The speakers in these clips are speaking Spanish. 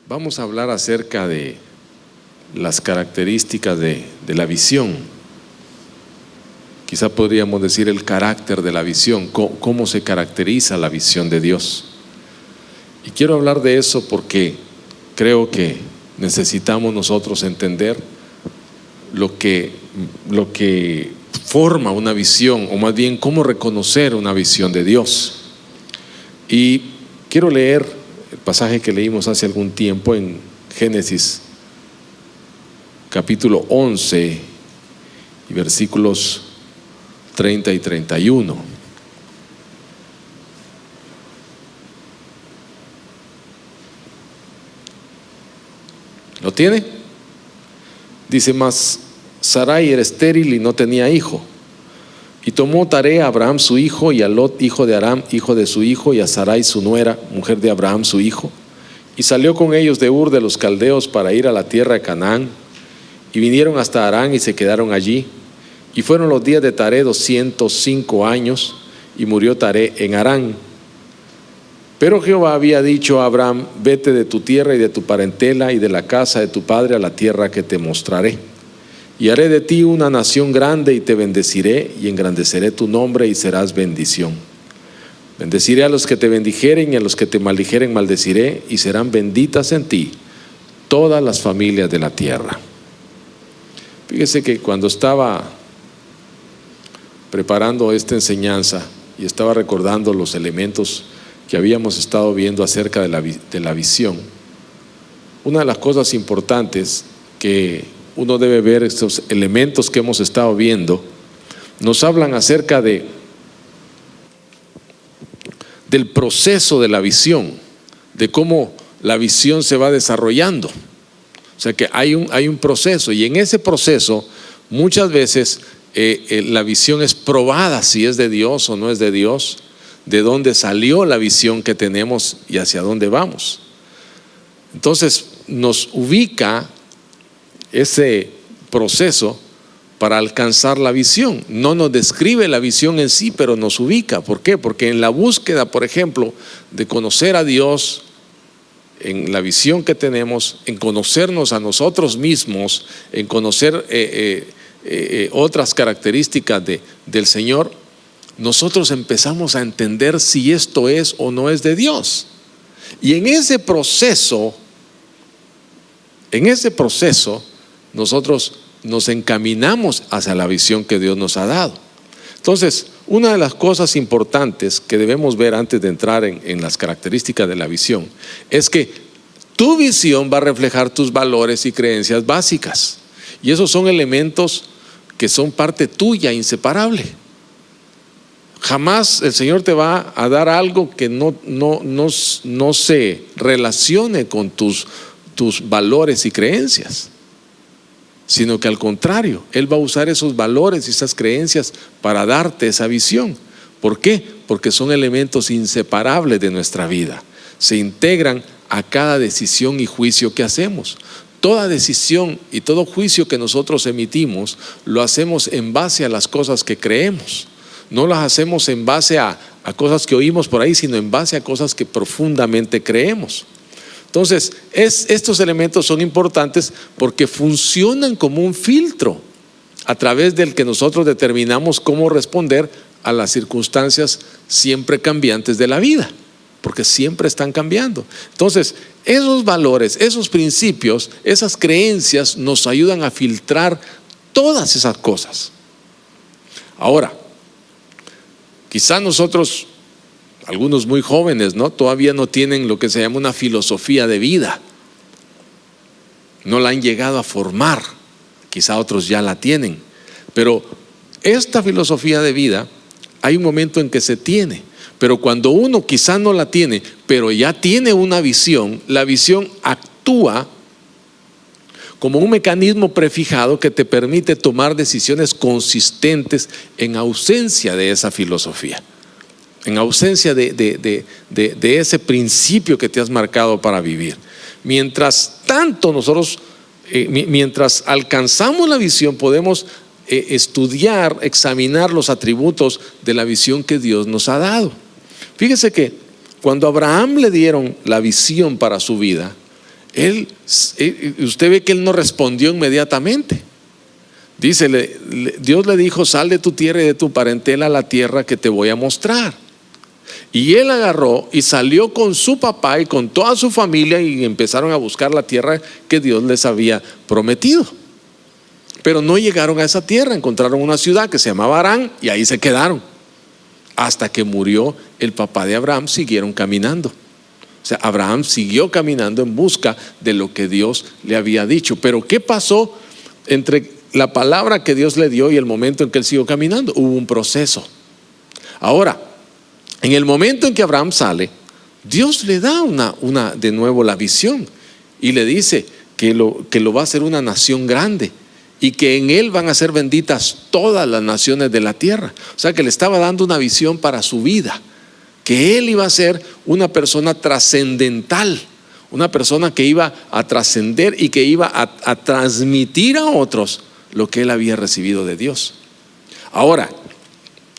Vamos a hablar acerca de las características de la visión. Quizá podríamos decir el carácter de la visión, cómo se caracteriza la visión de Dios. Y quiero hablar de eso porque creo que necesitamos nosotros entender lo que forma una visión, o más bien cómo reconocer una visión de Dios. Y quiero leer el pasaje que leímos hace algún tiempo en Génesis capítulo 11 y versículos 30 y 31. ¿Lo tiene? Dice: mas Sarai era estéril y no tenía hijo. Y tomó tarea a Abraham su hijo, y a Lot hijo de Aram, hijo de su hijo, y a Sarai su nuera, mujer de Abraham su hijo. Y salió con ellos de Ur de los Caldeos para ir a la tierra de Canaán. Y vinieron hasta Harán y se quedaron allí. Y fueron los días de Taré 205 años, y murió Taré en Harán. Pero Jehová había dicho a Abraham: vete de tu tierra y de tu parentela y de la casa de tu padre a la tierra que te mostraré. Y haré de ti una nación grande, y te bendeciré, y engrandeceré tu nombre, y serás bendición. Bendeciré a los que te bendijeren, y a los que te maldijeren maldeciré, y serán benditas en ti todas las familias de la tierra. Fíjese que cuando estaba preparando esta enseñanza y estaba recordando los elementos que habíamos estado viendo acerca de la visión, una de las cosas importantes que uno debe ver, estos elementos que hemos estado viendo, nos hablan acerca del proceso de la visión, de cómo la visión se va desarrollando. O sea que hay un proceso, y en ese proceso muchas veces la visión es probada si es de Dios o no es de Dios, de dónde salió la visión que tenemos y hacia dónde vamos. Entonces nos ubica ese proceso para alcanzar la visión. No nos describe la visión en sí, pero nos ubica. ¿Por qué? Porque en la búsqueda, por ejemplo, de conocer a Dios, en la visión que tenemos, en conocernos a nosotros mismos, en conocer otras características del Señor, nosotros empezamos a entender si esto es o no es de Dios. Y en ese proceso nosotros nos encaminamos hacia la visión que Dios nos ha dado. Entonces, una de las cosas importantes que debemos ver antes de entrar en las características de la visión es que tu visión va a reflejar tus valores y creencias básicas, y esos son elementos que son parte tuya, inseparable. Jamás el Señor te va a dar algo que no se relacione con tus valores y creencias, sino que al contrario, Él va a usar esos valores y esas creencias para darte esa visión. ¿Por qué? Porque son elementos inseparables de nuestra vida, se integran a cada decisión y juicio que hacemos. Toda decisión y todo juicio que nosotros emitimos lo hacemos en base a las cosas que creemos. No las hacemos en base a cosas que oímos por ahí, sino en base a cosas que profundamente creemos. Entonces, estos elementos son importantes porque funcionan como un filtro a través del que nosotros determinamos cómo responder a las circunstancias siempre cambiantes de la vida, porque siempre están cambiando. Entonces, esos valores, esos principios, esas creencias nos ayudan a filtrar todas esas cosas. Ahora, quizá nosotros, algunos muy jóvenes, todavía no tienen lo que se llama una filosofía de vida, no la han llegado a formar. Quizá otros ya la tienen, pero esta filosofía de vida hay un momento en que se tiene. Pero cuando uno quizá no la tiene, pero ya tiene una visión, la visión actúa como un mecanismo prefijado que te permite tomar decisiones consistentes en ausencia de esa filosofía, en ausencia de ese principio que te has marcado para vivir. Mientras tanto, nosotros, mientras alcanzamos la visión, podemos estudiar, examinar los atributos de la visión que Dios nos ha dado. Fíjese que cuando a Abraham le dieron la visión para su vida, usted ve que él no respondió inmediatamente. Dice, Dios le dijo: sal de tu tierra y de tu parentela a la tierra que te voy a mostrar. Y él agarró y salió con su papá y con toda su familia y empezaron a buscar la tierra que Dios les había prometido. Pero no llegaron a esa tierra, encontraron una ciudad que se llamaba Harán y ahí se quedaron. Hasta que murió el papá de Abraham, siguieron caminando. O sea, Abraham siguió caminando en busca de lo que Dios le había dicho. Pero ¿qué pasó entre la palabra que Dios le dio y el momento en que él siguió caminando? Hubo un proceso. Ahora, en el momento en que Abraham sale, Dios le da de nuevo la visión y le dice que lo va a hacer una nación grande y que en él van a ser benditas todas las naciones de la tierra. O sea, que le estaba dando una visión para su vida, que él iba a ser una persona trascendental, una persona que iba a trascender y que iba a transmitir a otros lo que él había recibido de Dios. Ahora,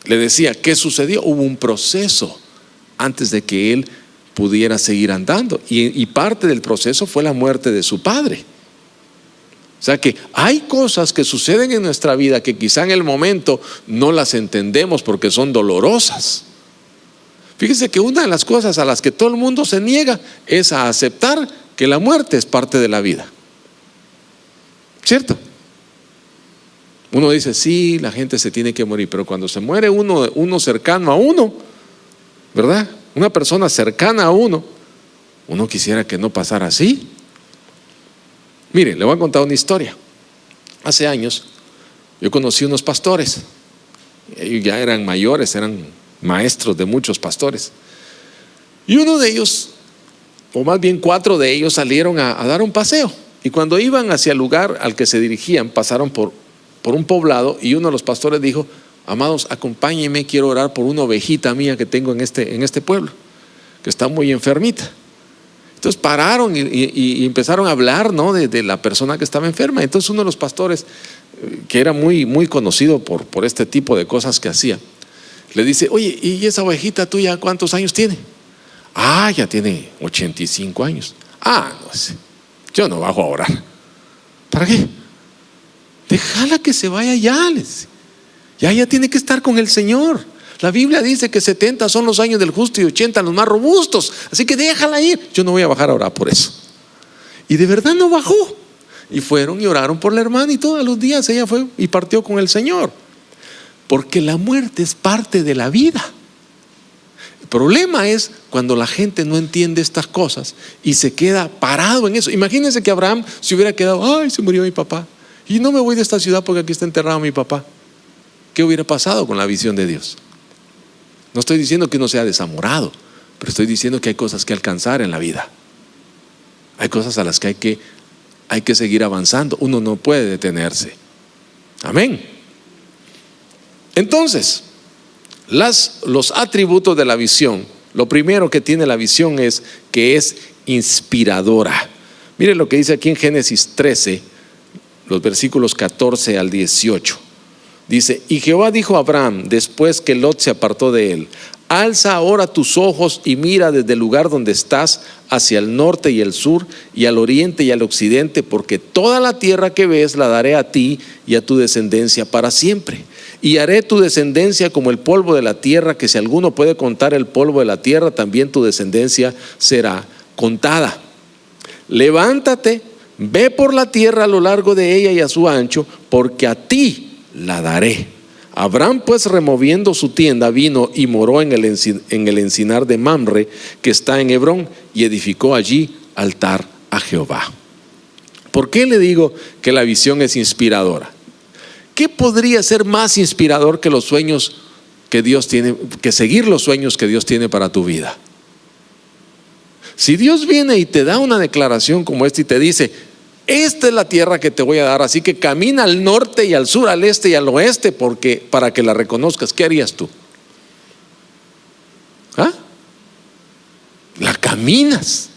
le decía, ¿qué sucedió? Hubo un proceso antes de que él pudiera seguir andando, y parte del proceso fue la muerte de su padre. O sea que hay cosas que suceden en nuestra vida que quizá en el momento no las entendemos porque son dolorosas. Fíjese que una de las cosas a las que todo el mundo se niega es a aceptar que la muerte es parte de la vida, ¿cierto? Uno dice, sí, la gente se tiene que morir, pero cuando se muere uno cercano a uno, ¿verdad? Una persona cercana a uno quisiera que no pasara así. Mire, le voy a contar una historia. Hace años yo conocí unos pastores. Ellos ya eran mayores, eran maestros de muchos pastores. Y uno de ellos, o más bien 4 de ellos, salieron a dar un paseo. Y cuando iban hacia el lugar al que se dirigían, pasaron por un poblado, y uno de los pastores dijo: amados, acompáñenme, quiero orar por una ovejita mía que tengo en este pueblo, que está muy enfermita. Entonces pararon y empezaron a hablar, ¿no?, de la persona que estaba enferma. Entonces uno de los pastores, que era muy, muy conocido por este tipo de cosas que hacía, le dice: oye, ¿y esa ovejita tuya cuántos años tiene? Ah, ya tiene 85 años. Ah, no sé, yo no bajo a orar. ¿Para qué? Déjala que se vaya ya. Ya tiene que estar con el Señor. La Biblia dice que 70 son los años del justo y 80 los más robustos. Así que déjala ir. Yo no voy a bajar a orar por eso. Y de verdad no bajó. Y fueron y oraron por la hermana, y todos los días ella fue y partió con el Señor. Porque la muerte es parte de la vida. El problema es cuando la gente no entiende estas cosas y se queda parado en eso. Imagínense que Abraham se hubiera quedado: ay, se murió mi papá y no me voy de esta ciudad porque aquí está enterrado mi papá. ¿Qué hubiera pasado con la visión de Dios? No estoy diciendo que uno sea desamorado, pero estoy diciendo que hay cosas que alcanzar en la vida. Hay cosas a las que hay que seguir avanzando. Uno no puede detenerse. Amén. Entonces, los atributos de la visión. Lo primero que tiene la visión es que es inspiradora. Mire lo que dice aquí en Génesis 13, los versículos 14 al 18. Dice: y Jehová dijo a Abraham, después que Lot se apartó de él: alza ahora tus ojos y mira desde el lugar donde estás hacia el norte y el sur, y al oriente y al occidente, porque toda la tierra que ves la daré a ti y a tu descendencia para siempre. Y haré tu descendencia como el polvo de la tierra, que si alguno puede contar el polvo de la tierra, también tu descendencia será contada. Levántate, ve por la tierra a lo largo de ella y a su ancho, porque a ti la daré. Abraham pues, removiendo su tienda, vino y moró en el encinar de Mamre, que está en Hebrón, y edificó allí altar a Jehová. ¿Por qué le digo que la visión es inspiradora? ¿Qué podría ser más inspirador que los sueños que Dios tiene, que seguir los sueños que Dios tiene para tu vida? Si Dios viene y te da una declaración como esta y te dice: esta es la tierra que te voy a dar, así que camina al norte y al sur, al este y al oeste, para que la reconozcas, ¿qué harías tú? ¿Ah? La caminas.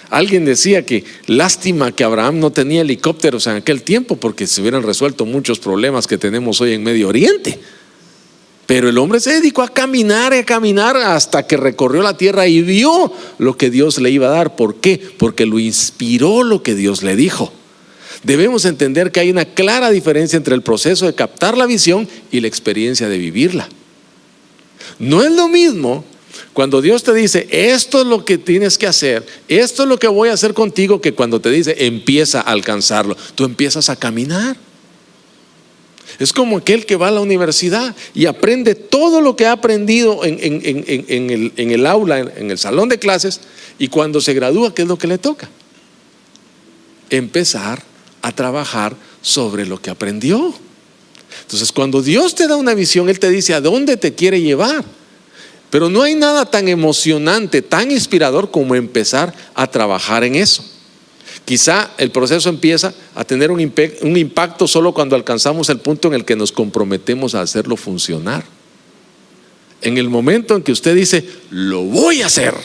Alguien decía que lástima que Abraham no tenía helicópteros en aquel tiempo, porque se hubieran resuelto muchos problemas que tenemos hoy en Medio Oriente. Pero el hombre se dedicó a caminar hasta que recorrió la tierra y vio lo que Dios le iba a dar. ¿Por qué? Porque lo inspiró lo que Dios le dijo. Debemos entender que hay una clara diferencia entre el proceso de captar la visión y la experiencia de vivirla. No es lo mismo cuando Dios te dice, esto es lo que tienes que hacer, esto es lo que voy a hacer contigo, que cuando te dice, empieza a alcanzarlo. Tú empiezas a caminar. Es como aquel que va a la universidad y aprende todo lo que ha aprendido en el aula, en el salón de clases, y cuando se gradúa, ¿qué es lo que le toca? Empezar a trabajar sobre lo que aprendió. Entonces, cuando Dios te da una visión, Él te dice a dónde te quiere llevar. Pero no hay nada tan emocionante, tan inspirador como empezar a trabajar en eso. Quizá el proceso empieza a tener un impacto solo cuando alcanzamos el punto en el que nos comprometemos a hacerlo funcionar. En el momento en que usted dice, lo voy a hacer,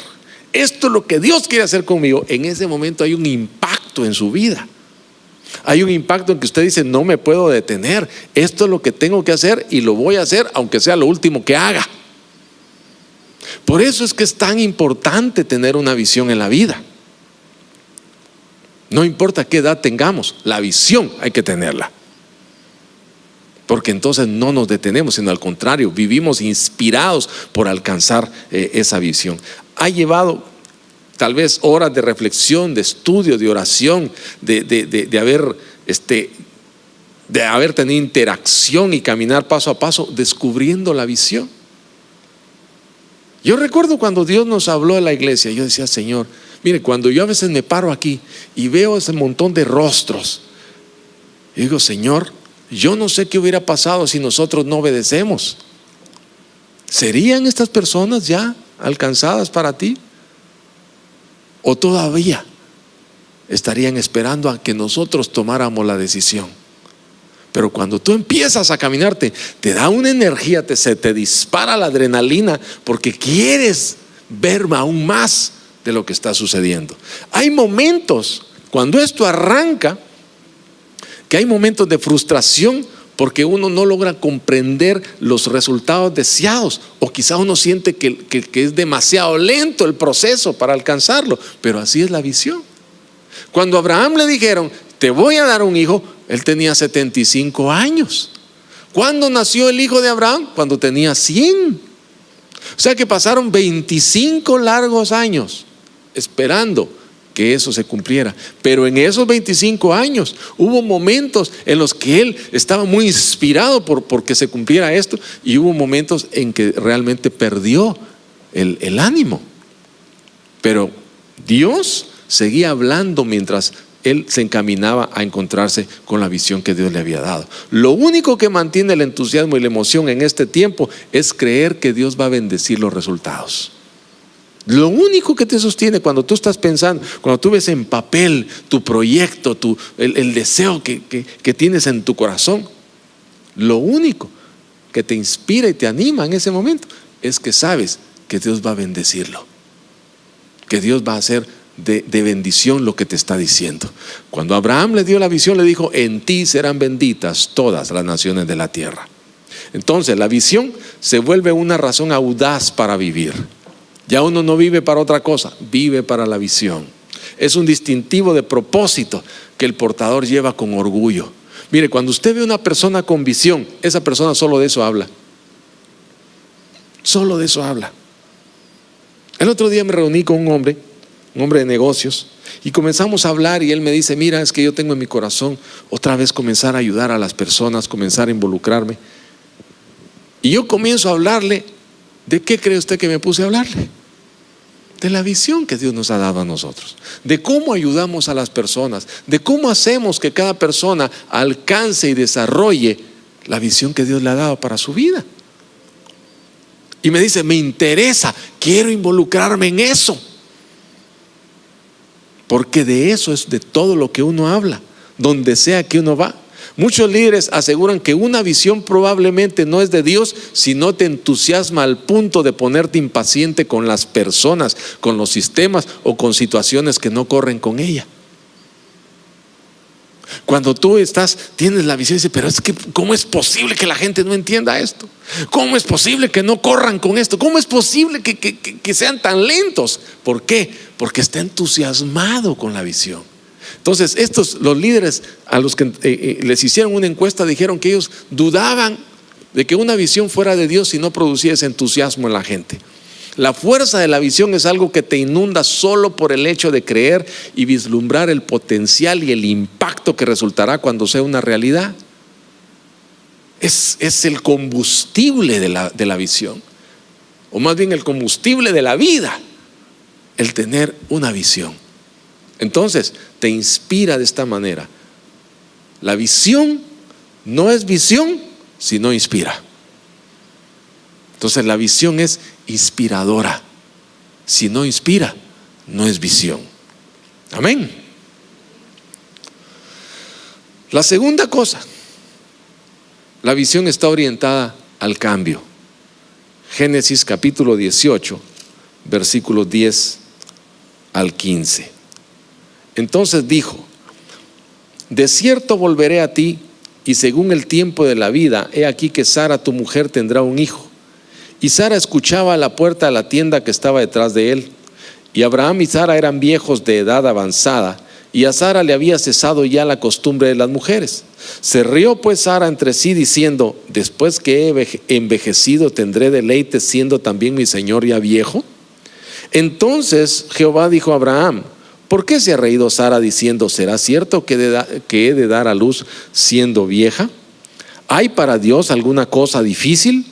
esto es lo que Dios quiere hacer conmigo, en ese momento hay un impacto en su vida. Hay un impacto en que usted dice, no me puedo detener, esto es lo que tengo que hacer y lo voy a hacer aunque sea lo último que haga. Por eso es que es tan importante tener una visión en la vida. No importa qué edad tengamos, la visión hay que tenerla. Porque entonces no nos detenemos, sino al contrario, vivimos inspirados por alcanzar esa visión. Ha llevado tal vez horas de reflexión, de estudio, de oración, de haber tenido interacción y caminar paso a paso, descubriendo la visión. Yo recuerdo cuando Dios nos habló de la iglesia, yo decía, Señor, mire, cuando yo a veces me paro aquí y veo ese montón de rostros, y digo, Señor, yo no sé qué hubiera pasado si nosotros no obedecemos. ¿Serían estas personas ya alcanzadas para ti? ¿O todavía estarían esperando a que nosotros tomáramos la decisión? Pero cuando tú empiezas a caminarte, te da una energía, se te dispara la adrenalina porque quieres ver aún más de lo que está sucediendo. Hay momentos, cuando esto arranca, que hay momentos de frustración porque uno no logra comprender los resultados deseados, o quizá uno siente que es demasiado lento el proceso para alcanzarlo, pero así es la visión. Cuando a Abraham le dijeron, te voy a dar un hijo, él tenía 75 años. ¿Cuándo nació el hijo de Abraham? Cuando tenía 100. O sea que pasaron 25 largos años esperando que eso se cumpliera. Pero en esos 25 años hubo momentos en los que él estaba muy inspirado porque se cumpliera esto, y hubo momentos en que realmente perdió el ánimo. Pero Dios seguía hablando mientras él se encaminaba a encontrarse con la visión que Dios le había dado. Lo único que mantiene el entusiasmo y la emoción en este tiempo es creer que Dios va a bendecir los resultados. Lo único que te sostiene cuando tú estás pensando, cuando tú ves en papel tu proyecto, el deseo que tienes en tu corazón, lo único que te inspira y te anima en ese momento es que sabes que Dios va a bendecirlo, que Dios va a hacer de bendición lo que te está diciendo. Cuando Abraham le dio la visión, le dijo, en ti serán benditas todas las naciones de la tierra. Entonces la visión se vuelve una razón audaz para vivir. Ya uno no vive para otra cosa, vive para la visión. Es un distintivo de propósito que el portador lleva con orgullo. Mire, cuando usted ve una persona con visión, esa persona solo de eso habla. Solo de eso habla. El otro día me reuní con un hombre de negocios, y comenzamos a hablar, y él me dice, mira, es que yo tengo en mi corazón otra vez comenzar a ayudar a las personas, comenzar a involucrarme. Y yo comienzo a hablarle. ¿De qué cree usted que me puse a hablarle? De la visión que Dios nos ha dado a nosotros, de cómo ayudamos a las personas, de cómo hacemos que cada persona alcance y desarrolle la visión que Dios le ha dado para su vida. Y me dice, me interesa, quiero involucrarme en eso. Porque de eso es de todo lo que uno habla, donde sea que uno va. Muchos líderes aseguran que una visión probablemente no es de Dios si no te entusiasma al punto de ponerte impaciente con las personas, con los sistemas o con situaciones que no corren con ella. Cuando tú tienes la visión y dices, pero es que ¿cómo es posible que la gente no entienda esto? ¿Cómo es posible que no corran con esto? ¿Cómo es posible que sean tan lentos? ¿Por qué? Porque está entusiasmado con la visión. Entonces los líderes a los que les hicieron una encuesta dijeron que ellos dudaban de que una visión fuera de Dios si no producía ese entusiasmo en la gente. La fuerza de la visión es algo que te inunda solo por el hecho de creer y vislumbrar el potencial y el impacto que resultará cuando sea una realidad. Es el combustible de la visión, o más bien el combustible de la vida, el tener una visión. Entonces te inspira de esta manera. La visión no es visión si no inspira. Entonces la visión es inspiradora. Si no inspira, no es visión. Amén. La segunda cosa, la visión está orientada al cambio. Génesis capítulo 18, versículos 10 al 15. Entonces dijo: de cierto volveré a ti, y según el tiempo de la vida, he aquí que Sara tu mujer tendrá un hijo. Y Sara escuchaba a la puerta de la tienda que estaba detrás de él. Y Abraham y Sara eran viejos de edad avanzada, y a Sara le había cesado ya la costumbre de las mujeres. Se rió pues Sara entre sí diciendo: después que he envejecido, ¿tendré deleite siendo también mi señor ya viejo? Entonces Jehová dijo a Abraham: ¿por qué se ha reído Sara diciendo: ¿será cierto que he de dar a luz siendo vieja? ¿Hay para Dios alguna cosa difícil?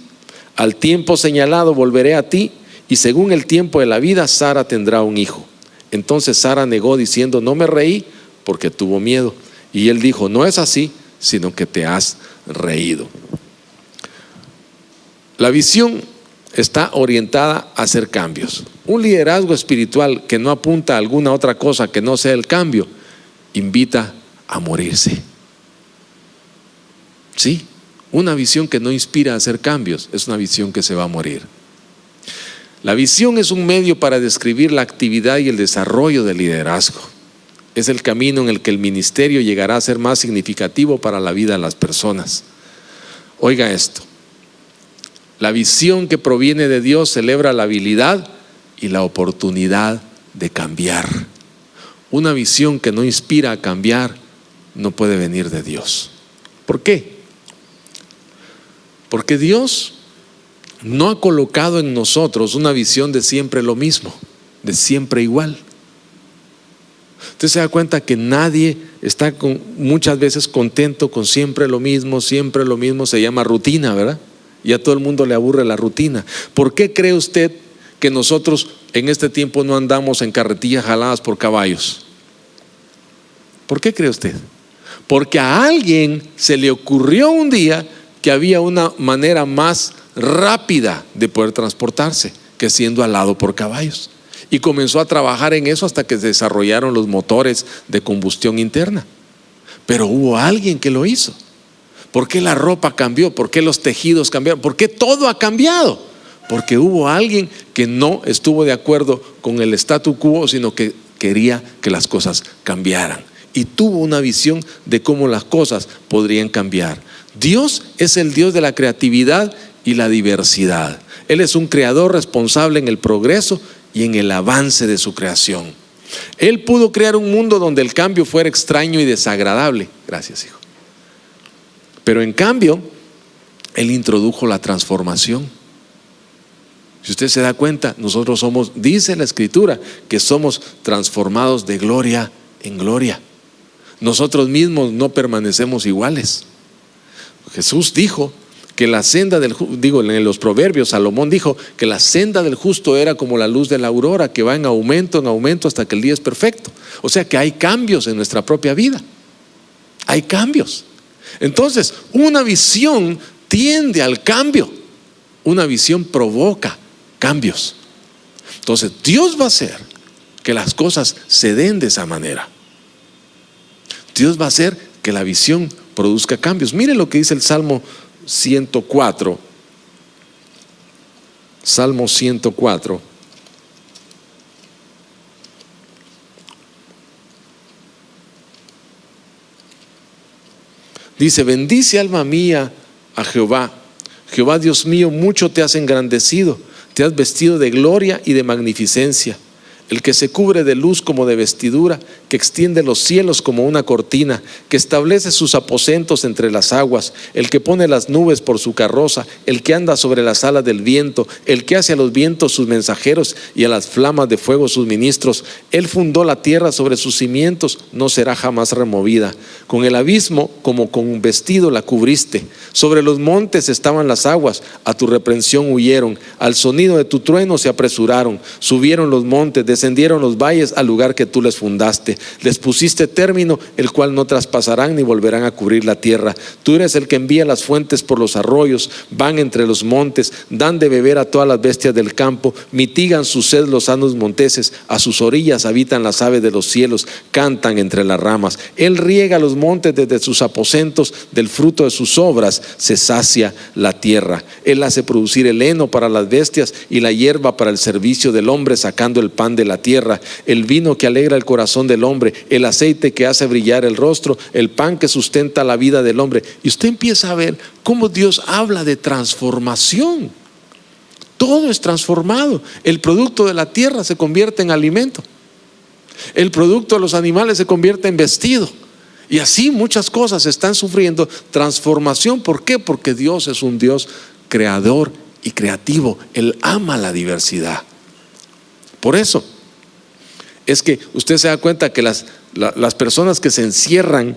Al tiempo señalado volveré a ti, y según el tiempo de la vida Sara tendrá un hijo. Entonces Sara negó diciendo: no me reí, porque tuvo miedo. Y él dijo: no es así, sino que te has reído. La visión está orientada a hacer cambios. Un liderazgo espiritual que no apunta a alguna otra cosa que no sea el cambio, invita a morirse. Sí, una visión que no inspira a hacer cambios es una visión que se va a morir. La visión es un medio para describir la actividad y el desarrollo del liderazgo. Es el camino en el que el ministerio llegará a ser más significativo para la vida de las personas. Oiga esto: la visión que proviene de Dios celebra la habilidad y la oportunidad de cambiar. Una visión que no inspira a cambiar no puede venir de Dios. ¿Por qué? Porque Dios no ha colocado en nosotros una visión de siempre lo mismo, de siempre igual. Usted se da cuenta que nadie está muchas veces contento con siempre lo mismo, se llama rutina, ¿verdad? Y a todo el mundo le aburre la rutina. ¿Por qué cree usted que nosotros en este tiempo no andamos en carretillas jaladas por caballos? ¿Por qué cree usted? Porque a alguien se le ocurrió un día que había una manera más rápida de poder transportarse que siendo alado por caballos, y comenzó a trabajar en eso hasta que se desarrollaron los motores de combustión interna. Pero hubo alguien que lo hizo. ¿Por qué la ropa cambió? ¿Por qué los tejidos cambiaron? ¿Por qué todo ha cambiado? Porque hubo alguien que no estuvo de acuerdo con el statu quo, sino que quería que las cosas cambiaran, y tuvo una visión de cómo las cosas podrían cambiar. Dios es el Dios de la creatividad y la diversidad. Él es un creador responsable en el progreso y en el avance de su creación. Él pudo crear un mundo donde el cambio fuera extraño y desagradable. Gracias, hijo. Pero en cambio, Él introdujo la transformación. Si usted se da cuenta, nosotros somos, dice la Escritura, que somos transformados de gloria en gloria. Nosotros mismos no permanecemos iguales. Jesús dijo que la senda en los proverbios, Salomón dijo que la senda del justo era como la luz de la aurora, que va en aumento hasta que el día es perfecto. O sea que hay cambios en nuestra propia vida. Hay cambios. Entonces, una visión tiende al cambio. Una visión provoca cambios. Entonces, Dios va a hacer que las cosas se den de esa manera. Dios va a hacer que la visión produzca cambios. Miren lo que dice el Salmo 104. Salmo 104. Dice: bendice alma mía a Jehová. Jehová Dios mío, mucho te has engrandecido, te has vestido de gloria y de magnificencia. El que se cubre de luz como de vestidura, que extiende los cielos como una cortina, que establece sus aposentos entre las aguas, el que pone las nubes por su carroza, el que anda sobre las alas del viento, el que hace a los vientos sus mensajeros y a las flamas de fuego sus ministros. Él fundó la tierra sobre sus cimientos, no será jamás removida. Con el abismo como con un vestido la cubriste. Sobre los montes estaban las aguas, a tu reprensión huyeron, al sonido de tu trueno se apresuraron. Subieron los montes, descendieron los valles al lugar que tú les fundaste. Les pusiste término, el cual no traspasarán ni volverán a cubrir la tierra. Tú eres el que envía las fuentes por los arroyos, van entre los montes, dan de beber a todas las bestias del campo, mitigan su sed los sanos monteses, a sus orillas habitan las aves de los cielos, cantan entre las ramas. Él riega los montes desde sus aposentos, del fruto de sus obras se sacia la tierra. Él hace producir el heno para las bestias y la hierba para el servicio del hombre, sacando el pan de la tierra, el vino que alegra el corazón del hombre, el aceite que hace brillar el rostro, el pan que sustenta la vida del hombre. Y usted empieza a ver cómo Dios habla de transformación. Todo es transformado. El producto de la tierra se convierte en alimento, el producto de los animales se convierte en vestido, y así muchas cosas están sufriendo transformación. ¿Por qué? Porque Dios es un Dios creador y creativo. Él ama la diversidad. Por eso es que usted se da cuenta que las personas que se encierran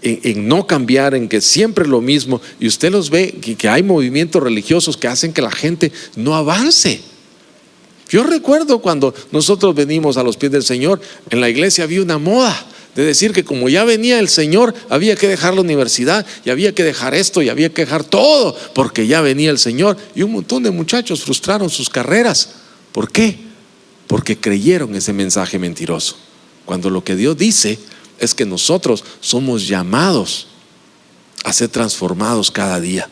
en no cambiar, en que siempre es lo mismo, y usted los ve, que hay movimientos religiosos que hacen que la gente no avance. Yo recuerdo cuando nosotros venimos a los pies del Señor, en la iglesia había una moda de decir que como ya venía el Señor, había que dejar la universidad, y había que dejar esto, y había que dejar todo, porque ya venía el Señor. Y un montón de muchachos frustraron sus carreras. ¿Por qué? Porque creyeron ese mensaje mentiroso, cuando lo que Dios dice es que nosotros somos llamados a ser transformados cada día.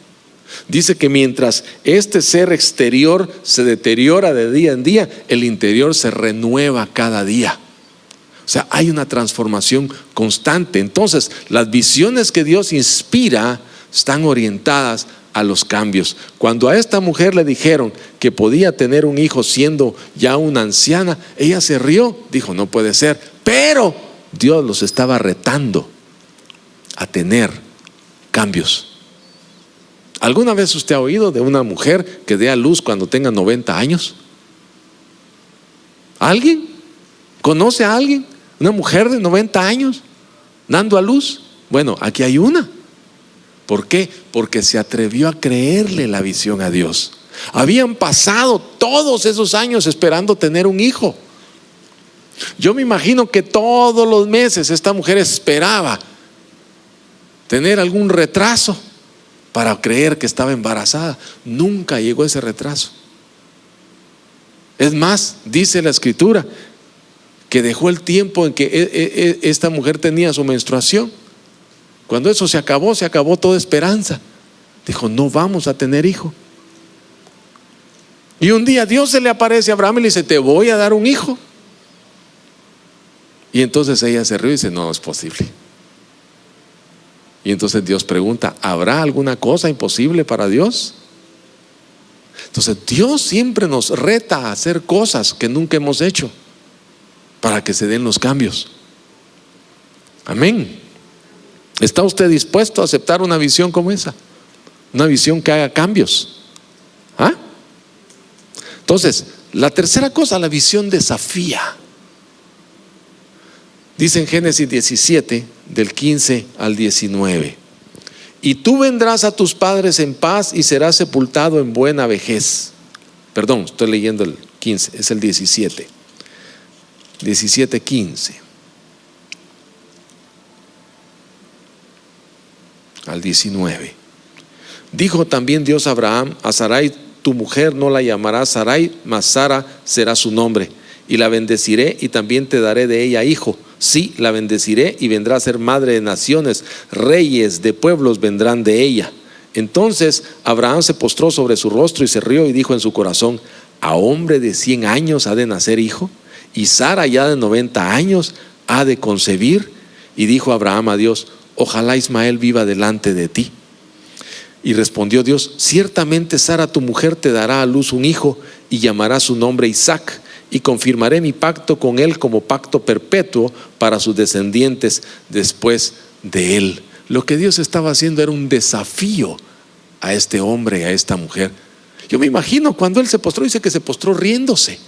Dice que mientras este ser exterior se deteriora de día en día, el interior se renueva cada día. O sea, hay una transformación constante. Entonces, las visiones que Dios inspira están orientadas a los cambios. Cuando a esta mujer le dijeron que podía tener un hijo siendo ya una anciana, ella se rió, dijo: no puede ser. Pero Dios los estaba retando a tener cambios. ¿Alguna vez usted ha oído de una mujer que dé a luz cuando tenga 90 años? ¿Alguien? ¿Conoce a alguien? Una mujer de 90 años dando a luz. Bueno, aquí hay una. ¿Por qué? Porque se atrevió a creerle la visión a Dios. Habían pasado todos esos años esperando tener un hijo. Yo me imagino que todos los meses esta mujer esperaba tener algún retraso para creer que estaba embarazada. Nunca llegó ese retraso. Es más, dice la Escritura que dejó el tiempo en que esta mujer tenía su menstruación. Cuando eso se acabó toda esperanza. Dijo: no vamos a tener hijo. Y un día Dios se le aparece a Abraham y le dice: te voy a dar un hijo. Y entonces ella se rió y dice: no es posible. Y entonces Dios pregunta: ¿habrá alguna cosa imposible para Dios? Entonces Dios siempre nos reta a hacer cosas que nunca hemos hecho, para que se den los cambios. Amén. ¿Está usted dispuesto a aceptar una visión como esa? Una visión que haga cambios. ¿Ah? Entonces, la tercera cosa, la visión desafía. Dice en Génesis 17, del 15 al 19: y tú vendrás a tus padres en paz y serás sepultado en buena vejez. Perdón, estoy leyendo el 15, es el 17. 17:15 al 19. Dijo también Dios a Abraham: a Sarai tu mujer no la llamarás Sarai, mas Sara será su nombre, y la bendeciré y también te daré de ella hijo. Sí, la bendeciré y vendrá a ser madre de naciones, reyes de pueblos vendrán de ella. Entonces Abraham se postró sobre su rostro y se rió y dijo en su corazón: ¿a hombre de 100 años ha de nacer hijo? ¿Y Sara ya de 90 años ha de concebir? Y dijo Abraham a Dios: ojalá Ismael viva delante de ti. Y respondió Dios: ciertamente Sara tu mujer te dará a luz un hijo y llamará su nombre Isaac, y confirmaré mi pacto con él como pacto perpetuo para sus descendientes después de él. Lo que Dios estaba haciendo era un desafío a este hombre y a esta mujer. Yo me imagino cuando él se postró, dice que se postró riéndose.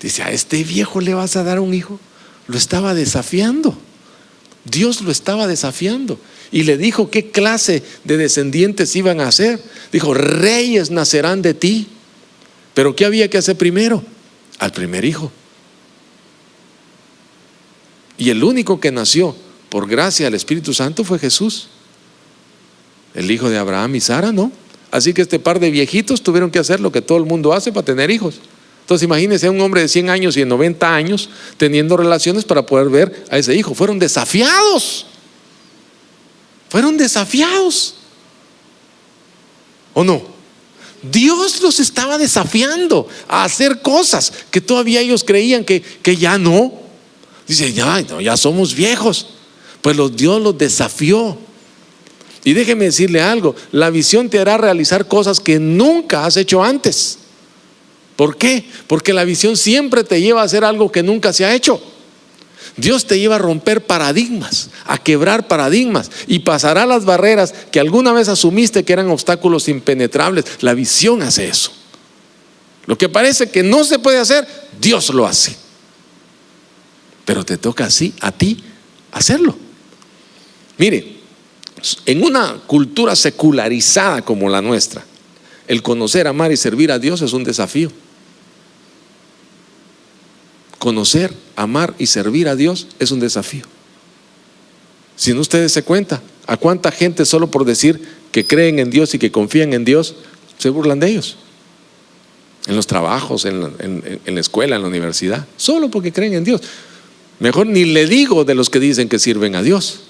Dice: a este viejo le vas a dar un hijo. Lo estaba desafiando. Dios lo estaba desafiando y le dijo qué clase de descendientes iban a ser. Dijo: reyes nacerán de ti. Pero ¿qué había que hacer primero? Al primer hijo. Y el único que nació por gracia del Espíritu Santo fue Jesús, el hijo de Abraham y Sara, ¿no? Así que este par de viejitos tuvieron que hacer lo que todo el mundo hace para tener hijos. Entonces imagínense a un hombre de 100 años y de 90 años teniendo relaciones para poder ver a ese hijo. Fueron desafiados. Fueron desafiados. ¿O no? Dios los estaba desafiando a hacer cosas que todavía ellos creían que ya no. Dice: ya somos viejos. Pues Dios los desafió. Y déjeme decirle algo: la visión te hará realizar cosas que nunca has hecho antes. ¿Por qué? Porque la visión siempre te lleva a hacer algo que nunca se ha hecho. Dios te lleva a romper paradigmas, a quebrar paradigmas, y pasará las barreras que alguna vez asumiste que eran obstáculos impenetrables. La visión hace eso. Lo que parece que no se puede hacer, Dios lo hace. Pero te toca así a ti hacerlo. Mire, en una cultura secularizada como la nuestra, el conocer, amar y servir a Dios es un desafío. Conocer, amar y servir a Dios es un desafío. Si no, ustedes se cuenta a cuánta gente solo por decir que creen en Dios y que confían en Dios se burlan de ellos. En los trabajos, en la escuela, en la universidad, solo porque creen en Dios. Mejor ni le digo de los que dicen que sirven a Dios.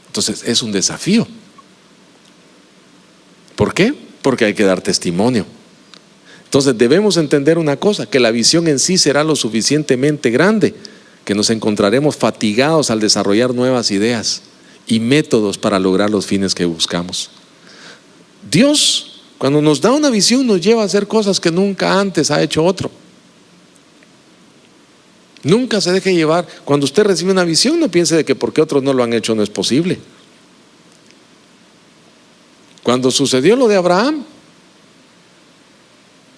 Entonces es un desafío. ¿Por qué? Porque hay que dar testimonio. Entonces debemos entender una cosa: que la visión en sí será lo suficientemente grande que nos encontraremos fatigados al desarrollar nuevas ideas y métodos para lograr los fines que buscamos. Dios, cuando nos da una visión, nos lleva a hacer cosas que nunca antes ha hecho otro. Nunca se deje llevar. Cuando usted recibe una visión, no piense de que porque otros no lo han hecho no es posible. Cuando sucedió lo de Abraham,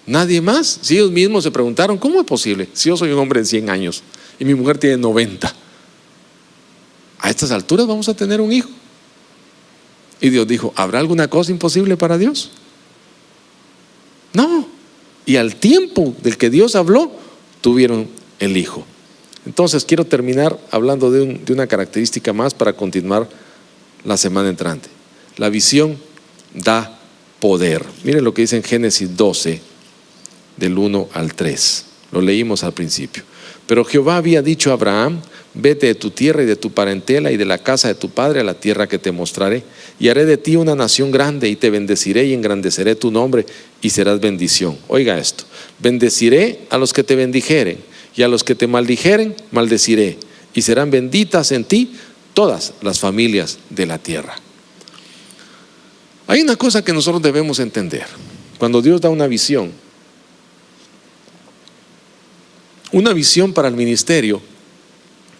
nadie más, si ellos mismos se preguntaron: ¿cómo es posible? Si yo soy un hombre de 100 años y mi mujer tiene 90, a estas alturas vamos a tener un hijo. Y Dios dijo: ¿habrá alguna cosa imposible para Dios? No. Y al tiempo del que Dios habló, tuvieron el hijo. Entonces quiero terminar hablando de una característica más para continuar la semana entrante. La visión da poder. Miren lo que dice en Génesis 12, del 1 al 3. Lo leímos al principio. Pero Jehová había dicho a Abraham: vete de tu tierra y de tu parentela y de la casa de tu padre a la tierra que te mostraré, y haré de ti una nación grande, y te bendeciré y engrandeceré tu nombre, y serás bendición. Oiga esto: bendeciré a los que te bendijeren, y a los que te maldijeren maldeciré, y serán benditas en ti todas las familias de la tierra. Hay una cosa que nosotros debemos entender. Cuando Dios da una visión para el ministerio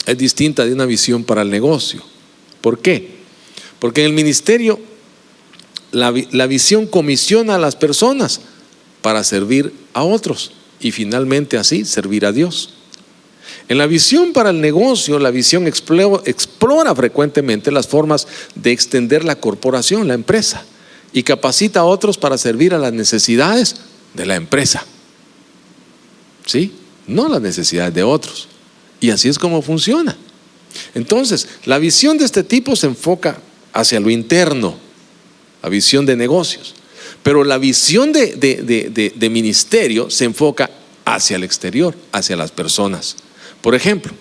es distinta de una visión para el negocio. ¿Por qué? Porque en el ministerio la visión comisiona a las personas para servir a otros y finalmente así servir a Dios. En la visión para el negocio, la visión explora frecuentemente las formas de extender la corporación, la empresa, y capacita a otros para servir a las necesidades de la empresa. ¿Sí? No las necesidades de otros. Y así es como funciona. Entonces, la visión de este tipo se enfoca hacia lo interno, la visión de negocios. Pero la visión de ministerio se enfoca hacia el exterior, hacia las personas. Por ejemplo,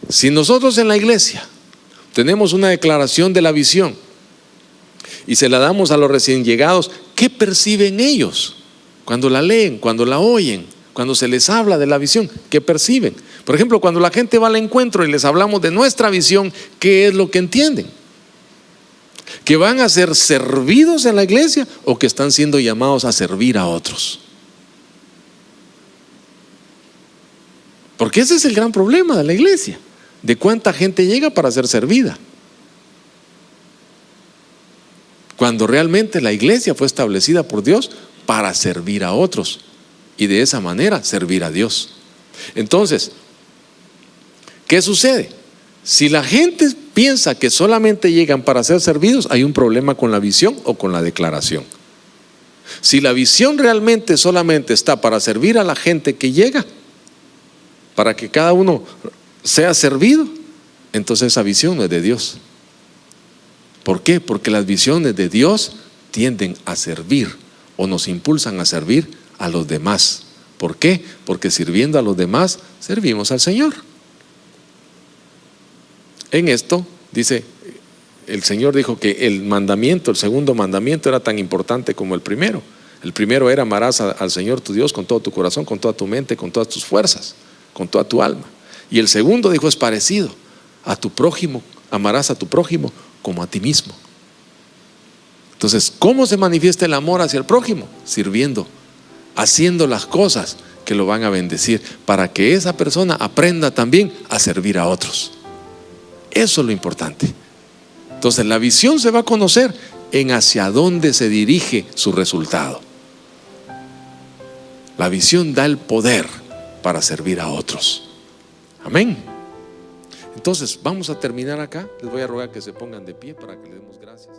si nosotros en la iglesia tenemos una declaración de la visión y se la damos a los recién llegados, ¿qué perciben ellos cuando la leen, cuando la oyen, cuando se les habla de la visión? ¿Qué perciben? Por ejemplo, cuando la gente va al encuentro y les hablamos de nuestra visión, ¿qué es lo que entienden? ¿Que van a ser servidos en la iglesia o que están siendo llamados a servir a otros? Porque ese es el gran problema de la iglesia, de cuánta gente llega para ser servida, cuando realmente la iglesia fue establecida por Dios para servir a otros y de esa manera servir a Dios. Entonces, ¿qué sucede? Si la gente piensa que solamente llegan para ser servidos, hay un problema con la visión o con la declaración. Si la visión realmente solamente está para servir a la gente que llega, para que cada uno sea servido, entonces esa visión no es de Dios. ¿Por qué? Porque las visiones de Dios tienden a servir o nos impulsan a servir a los demás. ¿Por qué? Porque sirviendo a los demás, servimos al Señor. En esto, dice, el Señor dijo que el mandamiento, el segundo mandamiento era tan importante como el primero. El primero era: amarás al Señor tu Dios con todo tu corazón, con toda tu mente, con todas tus fuerzas, con toda tu alma. Y el segundo, dijo, es parecido: a tu prójimo, amarás a tu prójimo como a ti mismo. Entonces, ¿cómo se manifiesta el amor hacia el prójimo? Sirviendo, haciendo las cosas que lo van a bendecir, para que esa persona aprenda también a servir a otros. Eso es lo importante. Entonces, la visión se va a conocer en hacia dónde se dirige su resultado. La visión da el poder para servir a otros. Amén. Entonces, vamos a terminar acá. Les voy a rogar que se pongan de pie para que le demos gracias.